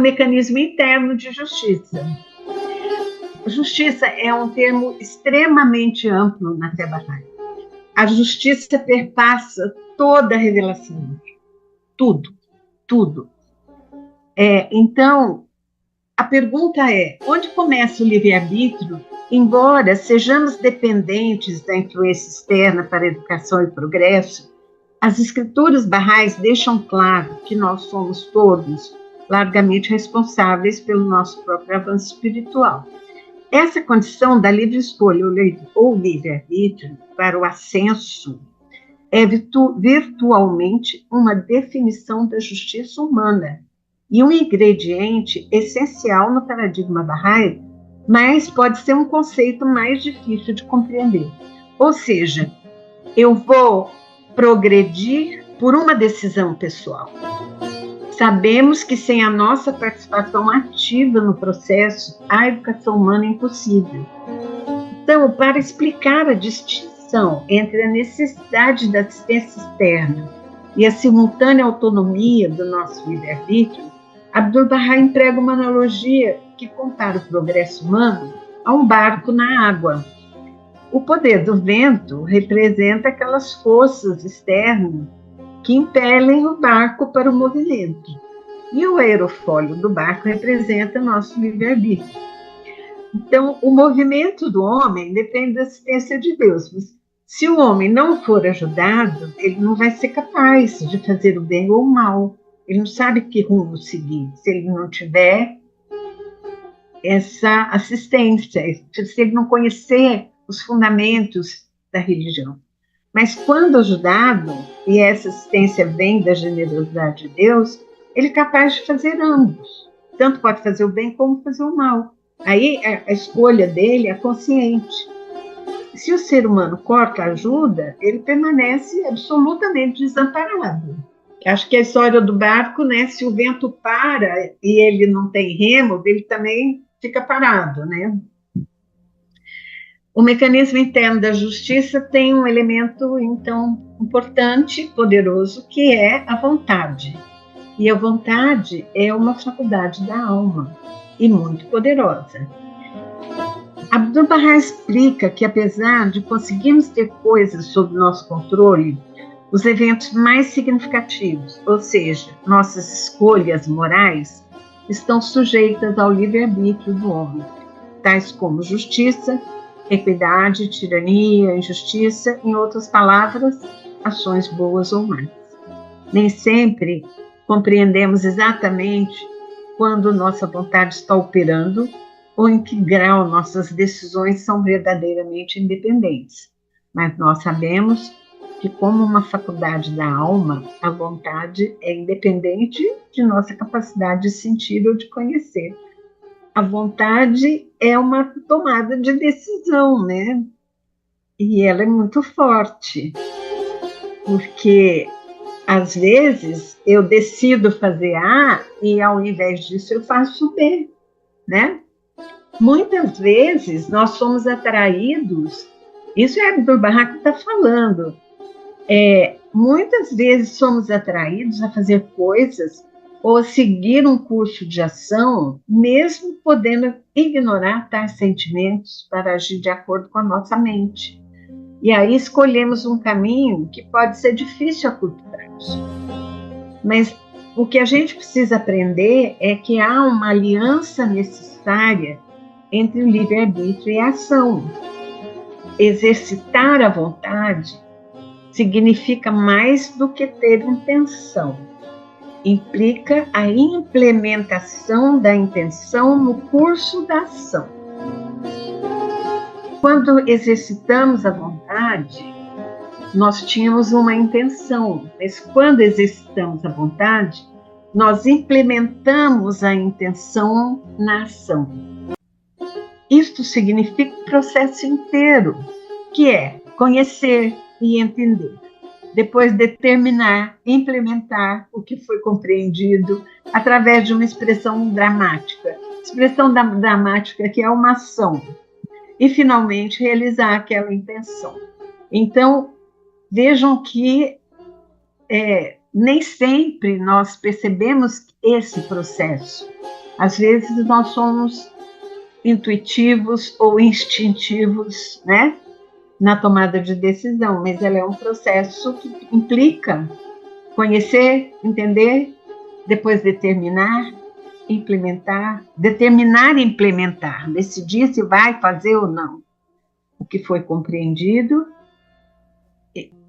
mecanismo interno de justiça. Justiça é um termo extremamente amplo na fé bahá'í. A justiça perpassa toda a revelação, tudo. Então, a pergunta é, onde começa o livre-arbítrio, embora sejamos dependentes da influência externa para a educação e progresso? As escrituras bahá'ís deixam claro que nós somos todos largamente responsáveis pelo nosso próprio avanço espiritual. Essa condição da livre escolha ou livre-arbítrio para o ascenso é virtualmente uma definição da justiça humana e um ingrediente essencial no paradigma bahá'í, mas pode ser um conceito mais difícil de compreender. Ou seja, eu vou progredir por uma decisão pessoal. Sabemos que sem a nossa participação ativa no processo, a educação humana é impossível. Então, para explicar a distinção entre a necessidade da assistência externa e a simultânea autonomia do nosso livre-arbítrio, Abdu'l-Bahá emprega uma analogia que compara o progresso humano a um barco na água. O poder do vento representa aquelas forças externas que impelem o barco para o movimento. E o aerofólio do barco representa nosso livre-arbítrio. Então, o movimento do homem depende da assistência de Deus. Mas se o homem não for ajudado, ele não vai ser capaz de fazer o bem ou o mal. Ele não sabe que rumo seguir, se ele não tiver essa assistência, se ele não conhecer os fundamentos da religião. Mas quando ajudado, e essa assistência vem da generosidade de Deus, ele é capaz de fazer ambos. Tanto pode fazer o bem como fazer o mal. Aí a escolha dele é consciente. Se o ser humano corta a ajuda, ele permanece absolutamente desamparado. Acho que a história do barco, né? Se o vento para e ele não tem remo, ele também fica parado, né? O mecanismo interno da justiça tem um elemento, então, importante, poderoso, que é a vontade. E a vontade é uma faculdade da alma, e muito poderosa. Abdu'l-Bahá explica que, apesar de conseguirmos ter coisas sob nosso controle, os eventos mais significativos, ou seja, nossas escolhas morais, estão sujeitas ao livre-arbítrio do homem, tais como justiça, equidade, tirania, injustiça, em outras palavras, ações boas ou más. Nem sempre compreendemos exatamente quando nossa vontade está operando ou em que grau nossas decisões são verdadeiramente independentes. Mas nós sabemos que, como uma faculdade da alma, a vontade é independente de nossa capacidade de sentir ou de conhecer. A vontade é uma tomada de decisão, né? E ela é muito forte, porque às vezes eu decido fazer A e ao invés disso eu faço B, né? Muitas vezes nós somos atraídos, isso é Abdu'l-Bahá que está falando, muitas vezes somos atraídos a fazer coisas ou a seguir um curso de ação, mesmo podendo ignorar tais sentimentos para agir de acordo com a nossa mente. E aí escolhemos um caminho que pode ser difícil a curto prazo. Mas o que a gente precisa aprender é que há uma aliança necessária entre o livre-arbítrio e a ação. Exercitar a vontade significa mais do que ter intenção. Implica a implementação da intenção no curso da ação. Quando exercitamos a vontade, nós tínhamos uma intenção, mas quando exercitamos a vontade, nós implementamos a intenção na ação. Isto significa o processo inteiro, que é conhecer e entender. Depois determinar, implementar o que foi compreendido através de uma expressão dramática. Expressão dramática que é uma ação. E, finalmente, realizar aquela intenção. Então, vejam que nem sempre nós percebemos esse processo. Às vezes nós somos intuitivos ou instintivos, né, na tomada de decisão, mas ela é um processo que implica conhecer, entender, depois determinar, implementar, determinar e implementar, decidir se vai fazer ou não o que foi compreendido,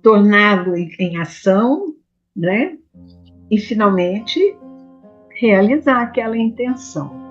torná-lo em ação, né? E finalmente realizar aquela intenção.